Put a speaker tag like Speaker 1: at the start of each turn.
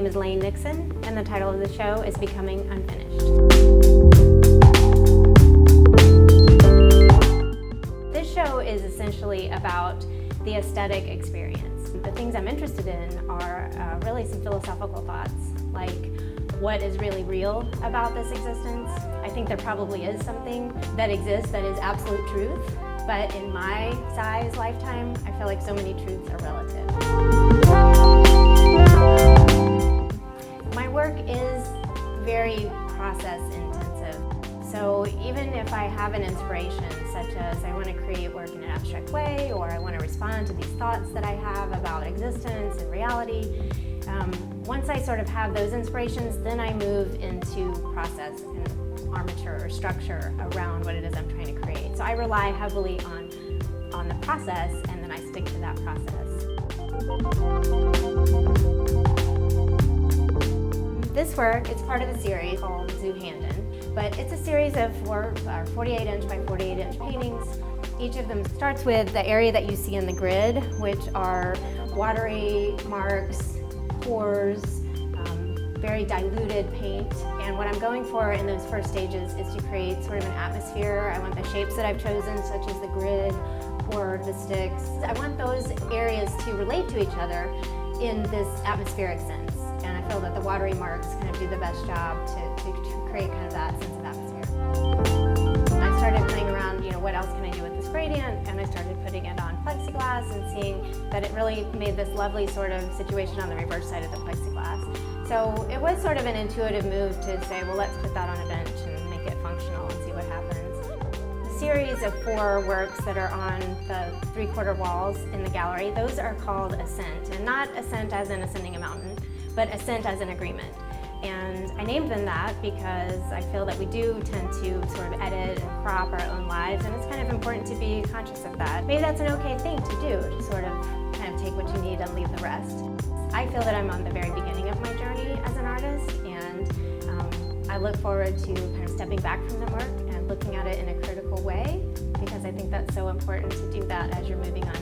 Speaker 1: is Laine Nixon, and the title of the show is Becoming Unfinished. This show is essentially about the aesthetic experience. The things I'm interested in are really some philosophical thoughts, like what is really real about this existence. I think there probably is something that exists that is absolute truth, but in my size lifetime, I feel like so many truths are relative. My work is very process intensive. So even if I have an inspiration, such as I want to create work in an abstract way, or I want to respond to these thoughts that I have about existence and reality, once I sort of have those inspirations, then I move into process and armature or structure around what it is I'm trying to create. So I rely heavily on the process, and then I stick to that process. This work is part of a series called Zoo Handin, but it's a series of 48-inch by 48-inch paintings. Each of them starts with the area that you see in the grid, which are watery marks, pores, very diluted paint. And what I'm going for in those first stages is to create sort of an atmosphere. I want the shapes that I've chosen, such as the grid or the sticks. I want those areas to relate to each other in this atmospheric sense. And I feel that the watery marks kind of do the best job to create kind of that sense of atmosphere. I started playing around, what else can I do with this gradient? And I started putting it on plexiglass and seeing that it really made this lovely sort of situation on the reverse side of the plexiglass. So it was sort of an intuitive move to say, well, let's put that on a bench and make it functional and see what happens. The series of 4 works that are on the 3/4 walls in the gallery, those are called Ascent, and not ascent as in ascending a mountain, but ascent as an agreement. And I named them that because I feel that we do tend to sort of edit and crop our own lives, and it's kind of important to be conscious of that. Maybe that's an okay thing to do, to sort of kind of take what you need and leave the rest. I feel that I'm on the very beginning of my journey as an artist, and I look forward to kind of stepping back from the work and looking at it in a critical way, because I think that's so important to do that as you're moving on